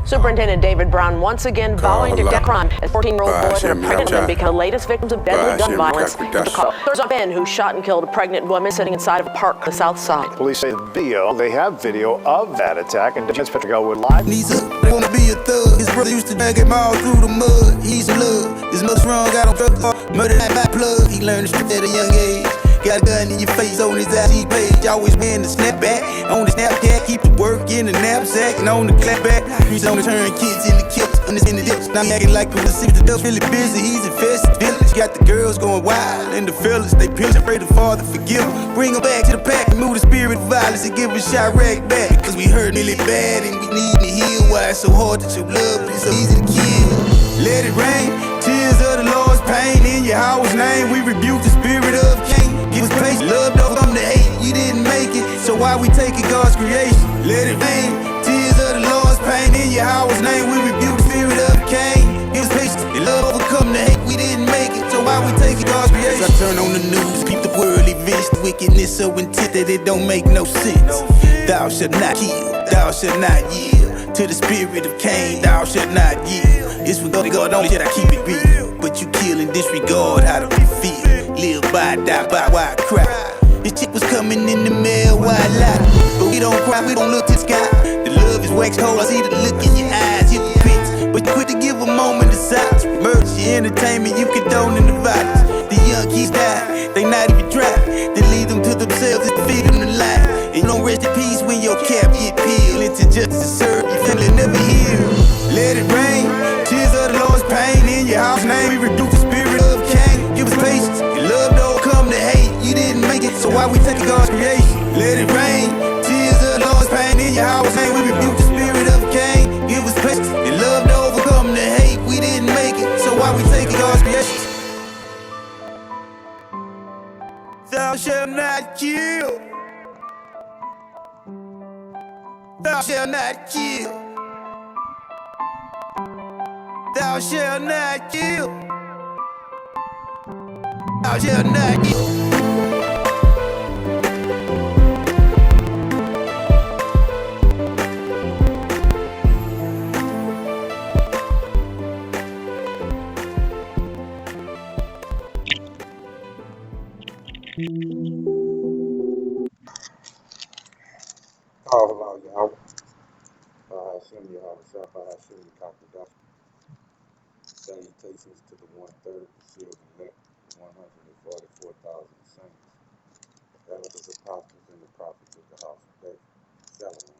Superintendent David Brown once again vowing to condemn crime as 14-year-old boys and a pregnant woman become the latest victims of deadly gun violence in Chicago. There's a man who shot and killed a pregnant woman sitting inside of a park on the south side. Police say they have video of that attack, and Defense Patrol would live. He's up, wanna be a thug. His brother used to drag him all through the mud. He's in love. His mother's wrong, got on drugs, murder that by plug. He learned the street at a young age. Got a gun in your face on his IG page. Always wearing the snapback. On the Snapchat, keep the work in the knapsack. And on the clapback, he's on the turn kids in the kilts. In the dips, now acting like the city the really busy. He's infested village. Got the girls going wild and the fellas they pills. Pray the Father forgive him. Bring him back to the pack and move the spirit of violence and give a shot right back. Cause we hurt really bad and we need to heal. Why it's so hard that your love is so easy to kill. Let it rain, tears of the Lord's pain. In your house name, we rebuke the spirit of Cain. Give us patience, love don't come to hate. You didn't make it, so why we taking God's creation? Let it rain, tears of the Lord's pain. In your house name, we rebuke the spirit of Cain. Give us patience, and love overcome the hate. We didn't make it, so why we taking God's creation? As I turn on the news, peep the worldly vision. The wickedness so intense that it don't make no sense. Thou shalt not kill, thou shalt not yield to the spirit of Cain. Thou shalt not yield. It's for God only that I keep it real. But you kill and disregard how do we feel. Live by, die by, why I cry. This chick was coming in the mail, why I lie? But we don't cry, we don't look to the sky. The love is wax cold, I see the look in your eyes, you hypocrites. But you quit to give a moment of silence. Merge your entertainment, you condoning the violence. The young kids die, they not even try. They lead them to themselves and feed them the lie. And you don't rest in peace when your cap get peeled. Into justice serve, you feel it never heal. Let it rain, tears of the Lord's pain. In your house name, we reduce the spirit of Cain. Give us patience, and love don't come to hate. You didn't make it, so why we taking God's creation? Let it rain, tears of the Lord's pain. In your house name, we rebuke the spirit of Cain. Give us patience, and love don't overcome the hate. We didn't make it, so why we taking God's creation? Thou shalt not kill. Thou shalt not kill. Thou shalt not kill. Thou shalt not kill. Hello, y'all. Send you all the stuff I send you copy that. Salutations to the 1/3 sealed elect, 144,000 saints, elders, apostles, and the prophets of the house of David. Shalom.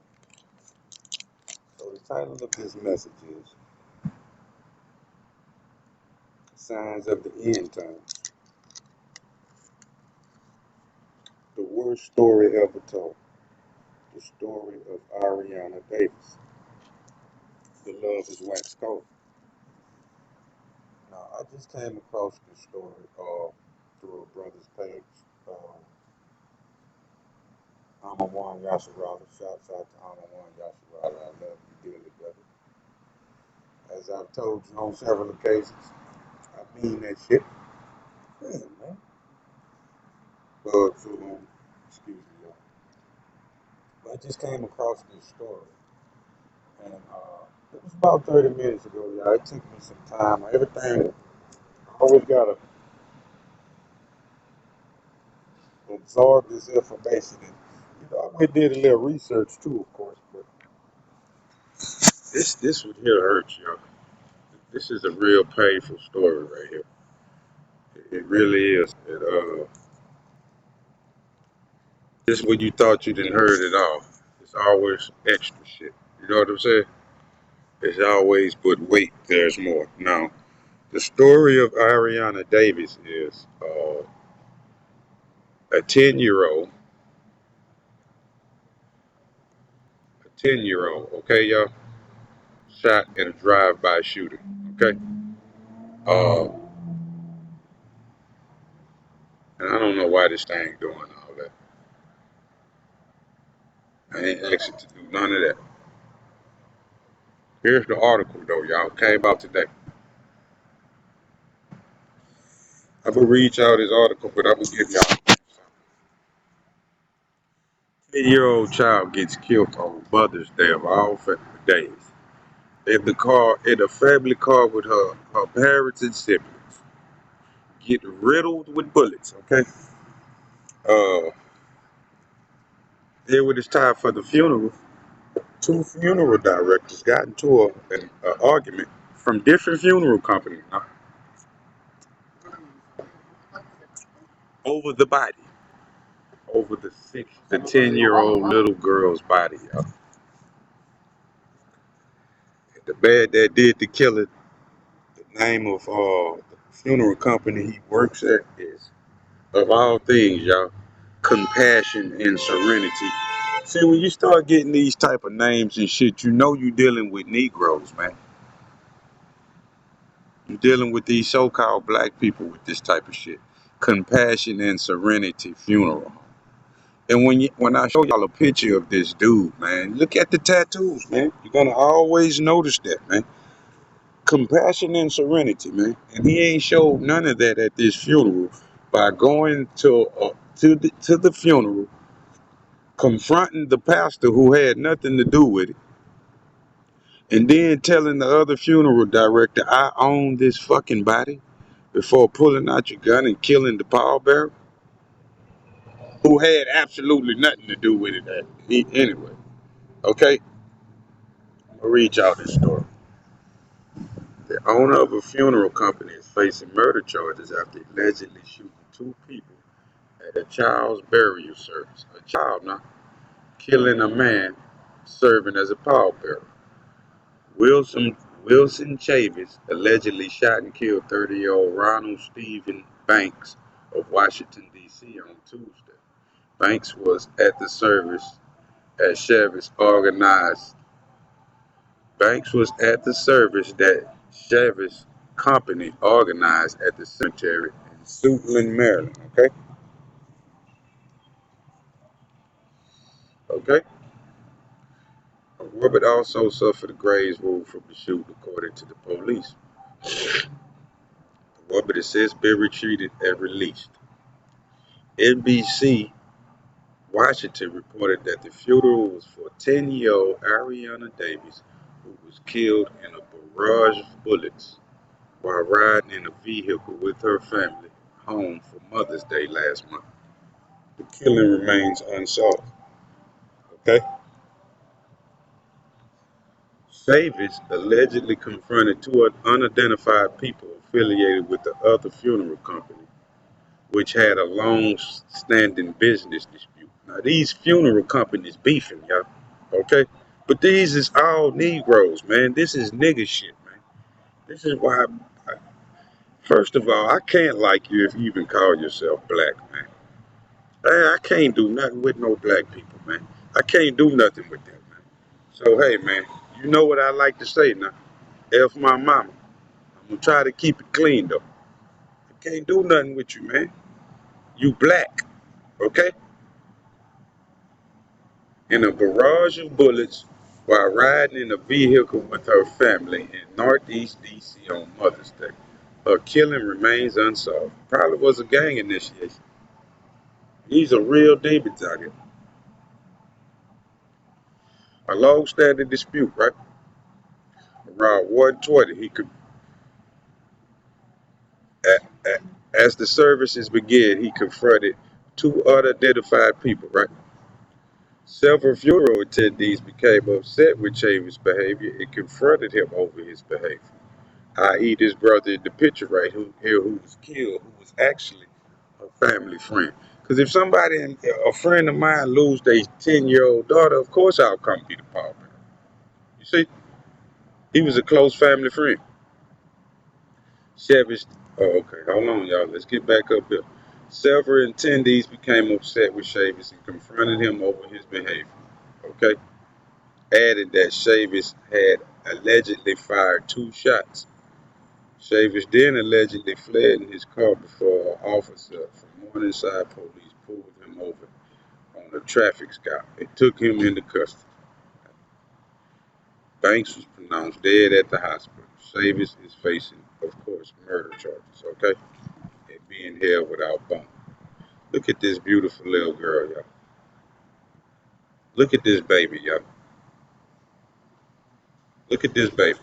So the title of this message is Signs of the End Times. The worst story ever told. The story of Arianna Davis. The love is wax cold. Now, I just came across this story through a brother's page. I'm a one Yasharala. Shouts out to I'm a one Yasharala. I love you dearly, brother. As I've told you on several occasions, I mean that shit. Yeah, man. So, excuse me, y'all. But I just came across this story. And it was about 30 minutes ago, y'all. It took me some time. Everything, I always got to absorb this information. And, I did a little research too, of course. But this one here hurts, y'all. This is a real painful story right here. It really is. Just when you thought you didn't heard it all, it's always extra shit. You know what I'm saying? It's always, but wait, there's more. Now, the story of Arianna Davis is a 10-year-old, okay, y'all, shot in a drive-by shooting, okay? And I don't know why this thing doing all that. I ain't asked it to do none of that. Here's the article, though, y'all. Came out today. I'm going to read y'all this article, but I'm going to give y'all something. 10-year-old child gets killed on Mother's Day of all days in a family car with her parents and siblings, get riddled with bullets. Okay. Uh, then when it's time for the funeral, two funeral directors got into an argument from different funeral companies over the body, over the 10-year-old little girl's body. The man that did the killing, the name of the funeral company he works at is, of all things, y'all, Compassion and Serenity. See, when you start getting these type of names and shit, you know you're dealing with Negroes, man. You're dealing with these so-called black people with this type of shit. Compassion and Serenity Funeral. And when I show y'all a picture of this dude, man, look at the tattoos, man. You're gonna always notice that, man. Compassion and Serenity, man. And he ain't showed none of that at this funeral by going to the funeral, confronting the pastor who had nothing to do with it, and then telling the other funeral director, "I own this fucking body," before pulling out your gun and killing the pallbearer, who had absolutely nothing to do with it anyway. Okay, I'll read y'all this story. The owner of a funeral company is facing murder charges after allegedly shooting two people at a child's burial service. A child now, killing a man serving as a pallbearer. Wilson Wilson Chavis allegedly shot and killed 30-year-old Ronald Stephen Banks of Washington, D.C. on Tuesday. Banks was at the service at Chavis organized. Banks was at the service that Chavis company organized at the cemetery in Suitland, Maryland. Okay, okay. Robert also suffered a graze wound from the shooting, according to the police. Robert has since been retreated and released. NBC Washington reported that the funeral was for 10-year-old Arianna Davis, who was killed in a barrage of bullets while riding in a vehicle with her family home for Mother's Day last month. The killing remains unsolved. Okay? Savage allegedly confronted two unidentified people affiliated with the other funeral company, which had a long-standing business dispute. Now, these funeral companies beefing, y'all. Okay? But these is all Negroes, man. This is nigga shit, man. This is why, first of all, I can't like you if you even call yourself black, man. I can't do nothing with no black people, man. I can't do nothing with them, man. So, hey, man, you know what I like to say now. F my mama. I'm gonna try to keep it clean, though. I can't do nothing with you, man. You black, okay? In a barrage of bullets while riding in a vehicle with her family in Northeast D.C. on Mother's Day. Her killing remains unsolved. Probably was a gang initiation. These are real demons out here. A long-standing dispute, right? Around 1:20, he could, as the services began, he confronted two unidentified people, right? Several funeral attendees became upset with Chavis' behavior and confronted him over his behavior. I.e., this brother in the picture right here who was killed, who was actually a family friend. Because if somebody, a friend of mine, lose their 10-year-old daughter, of course I'll come be the pallbearer. You see, he was a close family friend. Chavis, oh, okay, hold on, y'all. Let's get back up here. Several attendees became upset with Chavis and confronted him over his behavior. Okay, added that Chavis had allegedly fired two shots. Chavis then allegedly fled in his car before an officer from Morningside Police pulled him over on a traffic stop and took him into custody. Banks was pronounced dead at the hospital. Chavis is facing, of course, murder charges, okay? And being held without bond. Look at this beautiful little girl, y'all. Look at this baby, y'all. Look at this baby.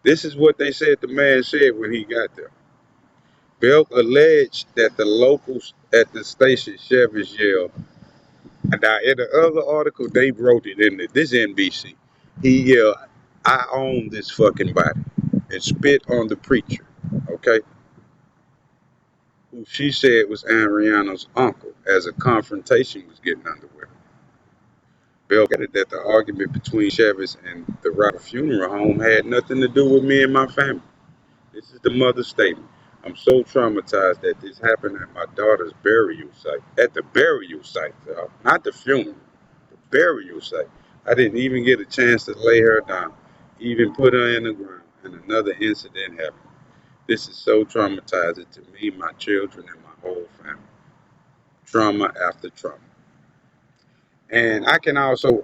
This is what they said the man said when he got there. Belk alleged that the locals at the station Chevys yelled. Now, in the other article, they wrote it in this NBC. He yelled, "I own this fucking body," and spit on the preacher, okay, who she said was Arianna's uncle, as a confrontation was getting underway. Belk added that the argument between Chevys and the Robert funeral home had nothing to do with me and my family. This is the mother's statement. I'm so traumatized that this happened at my daughter's burial site. At the burial site, y'all. Not the funeral. The burial site. I didn't even get a chance to lay her down, even put her in the ground, and another incident happened. This is so traumatizing to me, my children, and my whole family. Trauma after trauma. And I can also,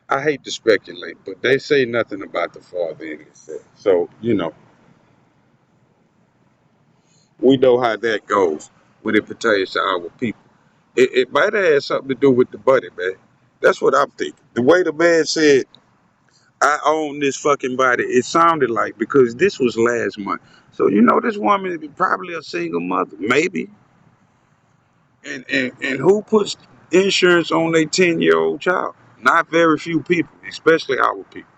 I hate to speculate, but they say nothing about the father in this set. So, we know how that goes when it pertains to our people. It might have had something to do with the buddy, man. That's what I'm thinking. The way the man said, "I own this fucking body," it sounded like, because this was last month. So, this woman is probably a single mother, maybe. And who puts insurance on their 10-year-old child? Not very few people, especially our people.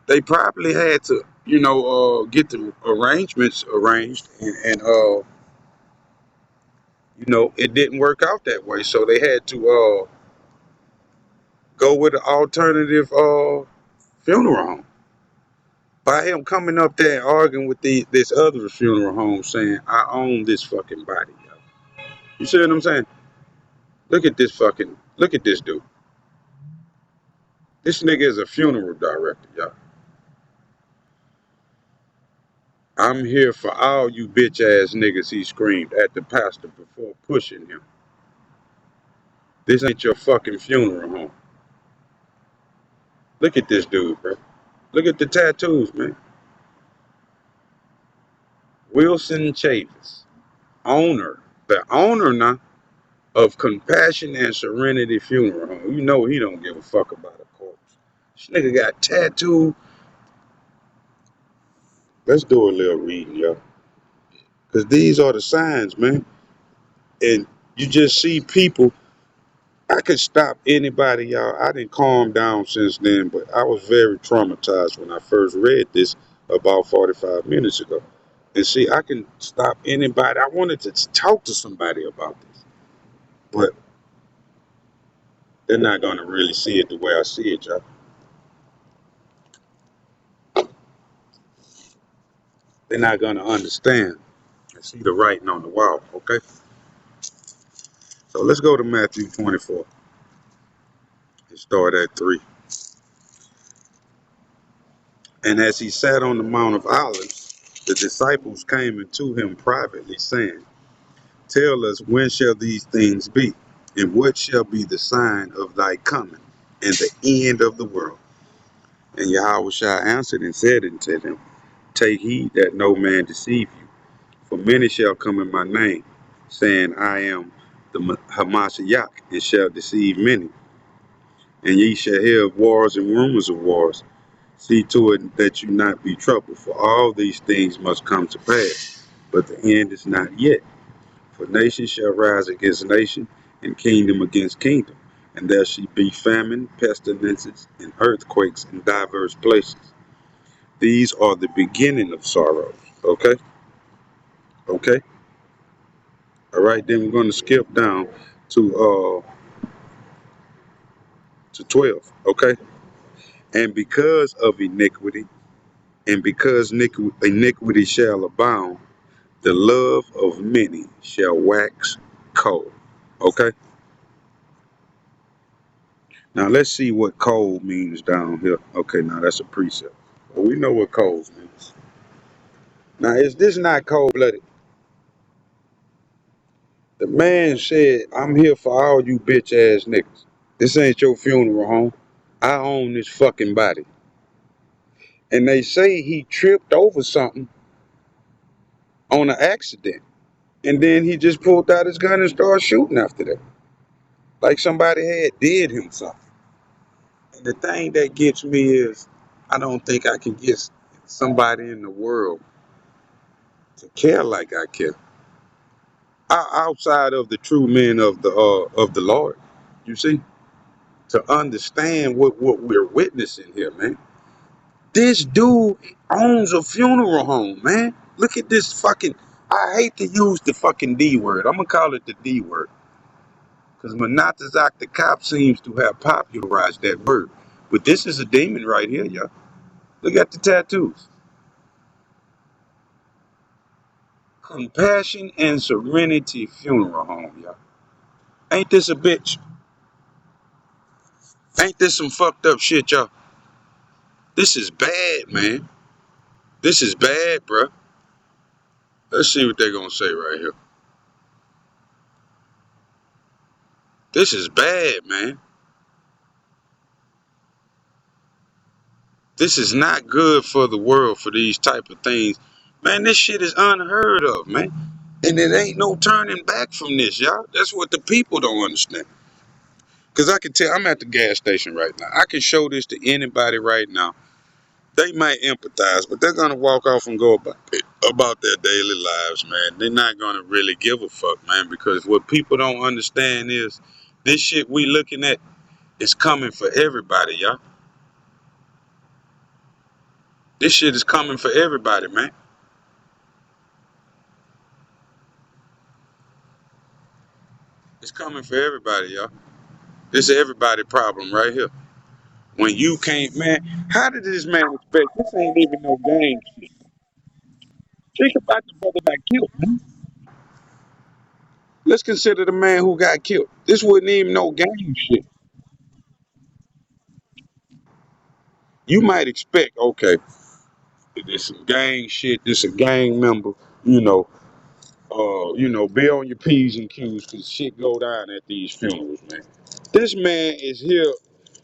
They probably had to, get the arrangements arranged, and it didn't work out that way. So they had to go with an alternative funeral home. By him coming up there and arguing with this other funeral home saying, "I own this fucking body," yo. You see what I'm saying? Look at this dude. This nigga is a funeral director, y'all. "I'm here for all you bitch ass niggas," he screamed at the pastor before pushing him. "This ain't your fucking funeral home." Look at this dude, bro. Look at the tattoos, man. Wilson Chavis, the owner now of Compassion and Serenity Funeral Home. You know he don't give a fuck about a corpse. This nigga got tattooed. Let's do a little reading, yo. Because these are the signs, man. And you just see people. I could stop anybody, y'all. I didn't calm down since then, but I was very traumatized when I first read this about 45 minutes ago. And see, I can stop anybody. I wanted to talk to somebody about this, but they're not going to really see it the way I see it, y'all. They're not going to understand and see the writing on the wall, okay? So let's go to Matthew 24 and start at 3. "And as he sat on the Mount of Olives, the disciples came unto him privately, saying, Tell us, when shall these things be? And what shall be the sign of thy coming and the end of the world? And Yahushua answered and said unto them, Take heed that no man deceive you. For many shall come in my name, saying, I am the Hamashiach, and shall deceive many. And ye shall hear of wars and rumors of wars. See to it that you not be troubled, for all these things must come to pass, but the end is not yet. For nation shall rise against nation, and kingdom against kingdom, and there shall be famine, pestilences, and earthquakes in diverse places. These are the beginning of sorrows. Okay? Okay? All right, then we're going to skip down to 12. Okay? And because of iniquity, and because iniquity shall abound, the love of many shall wax cold. Okay? Now let's see what cold means down here. Okay, now that's a precept. Well, we know what cold means. Now, is this not cold-blooded? The man said, I'm here for all you bitch ass niggas. This ain't your funeral home. I own this fucking body. And they say he tripped over something on an accident. And then he just pulled out his gun and started shooting after that. Like somebody had did him something. And the thing that gets me is I don't think I can get somebody in the world to care like I care. Outside of the true men of the Lord, you see, to understand what we're witnessing here, man. This dude owns a funeral home, man. Look at this fucking. I hate to use the fucking D word. I'm gonna call it the D word. Because Manatazak the cop seems to have popularized that word. But this is a demon right here, y'all. Look at the tattoos. Compassion and Serenity Funeral Home, y'all. Ain't this a bitch? Ain't this some fucked up shit, y'all? This is bad, man. This is bad, bruh. Let's see what they're gonna say right here. This is bad, man. This is not good for the world for these type of things. Man, this shit is unheard of, man. And it ain't no turning back from this, y'all. That's what the people don't understand. Because I can tell, I'm at the gas station right now. I can show this to anybody right now. They might empathize, but they're going to walk off and go about their daily lives, man. They're not going to really give a fuck, man, because what people don't understand is this shit we looking at is coming for everybody, y'all. This shit is coming for everybody, man. It's coming for everybody, y'all. This is everybody problem right here. When you can't, man, how did this man expect? This ain't even no game shit. Think about the brother that killed, man. Let's consider the man who got killed. This wasn't even no game shit. You might expect, okay, this some gang shit, this a gang member, you know, be on your P's and Q's because shit go down at these funerals, man. This man is here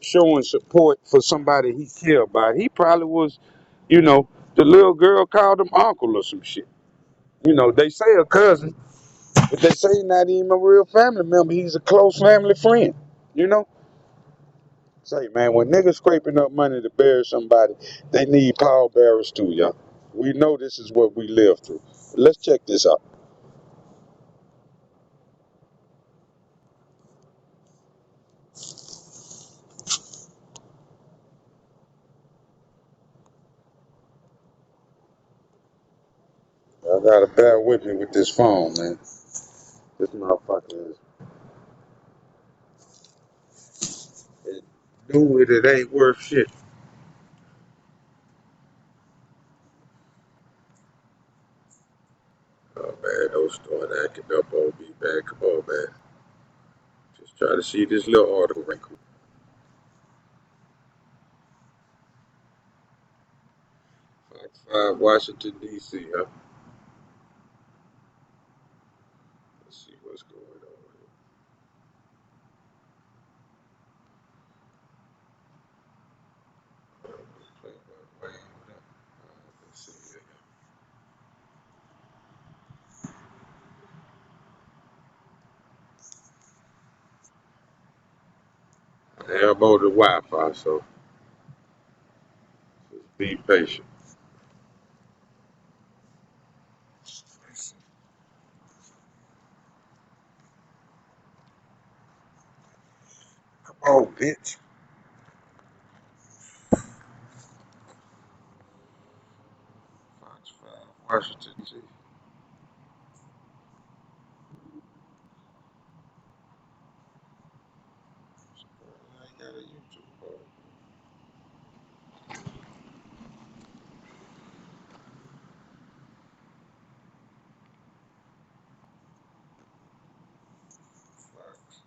showing support for somebody he care about. He probably was, the little girl called him uncle or some shit. They say a cousin, but they say not even a real family member. He's a close family friend, you know? Say, man, when niggas scraping up money to bury somebody, they need pallbearers too, y'all. We know this is what we live through. Let's check this out. I gotta bear with me with this phone, man. This motherfucker is do it ain't worth shit. Oh man, don't start acting up on me, man. Come on, man. Just try to see this little article right quick. Fox 5, Washington, D.C., huh? Let's see what's going on here. Let's see here. I elbowed the Wi-Fi, so just be patient. Oh, bitch. Fox 5, Washington, D.C. I ain't got a YouTube page. Fox.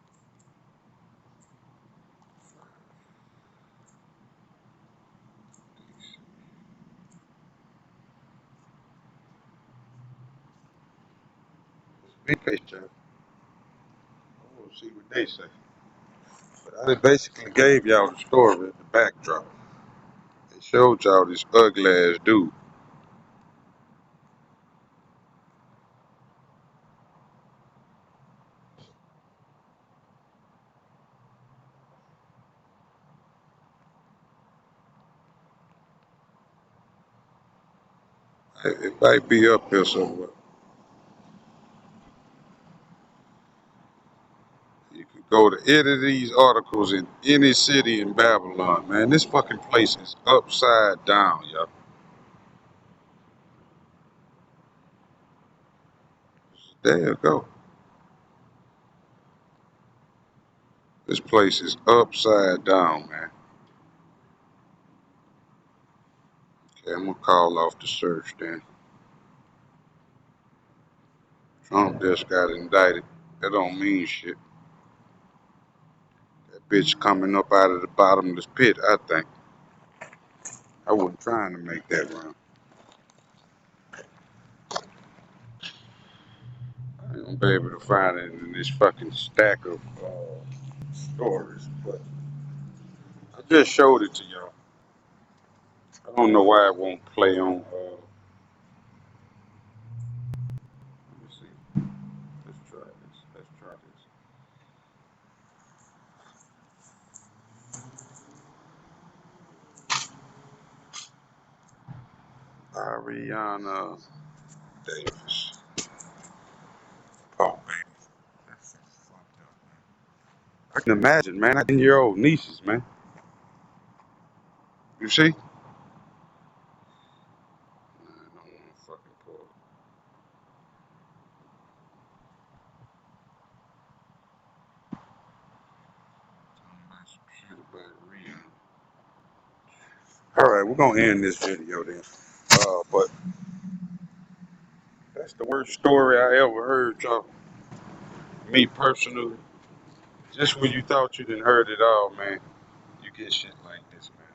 Be patient, y'all. I want to see what they say. But I basically gave y'all the story, the backdrop. They showed y'all this ugly ass dude. It might be up here somewhere. You could go to any of these articles in any city in Babylon, man. This fucking place is upside down, y'all. There you go. This place is upside down, man. Okay, I'm gonna call off the search then. Trump just got indicted. That don't mean shit. That bitch coming up out of the bottomless pit, I think. I wasn't trying to make that run. I ain't gonna be able to find it in this fucking stack of stories, but I just showed it to y'all. I don't know why it won't play on. Let me see. Let's try this. Let's try this. Arianna Davis. Oh man, that's fucked up, man. I can imagine, man. 10-year-old nieces, man. You see? I don't want to fucking pull. Shit about Rihanna. All right, we're gonna end this video then. But that's the worst story I ever heard, y'all. Me personally, just when you thought you didn't heard it all, man, you get shit like this, man.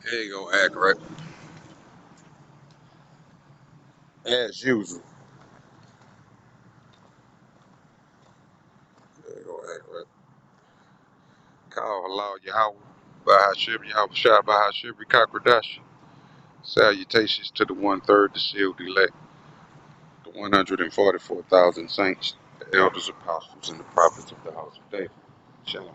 There you go, act right. As usual. There you go, act right. Call Allah Yahweh, Bahashib Yahweh Shah Bahashib Kakradash. Salutations to the 1/3, the sealed elect, the 144,000 saints, the elders, apostles, and the prophets of the house of David. Shalom.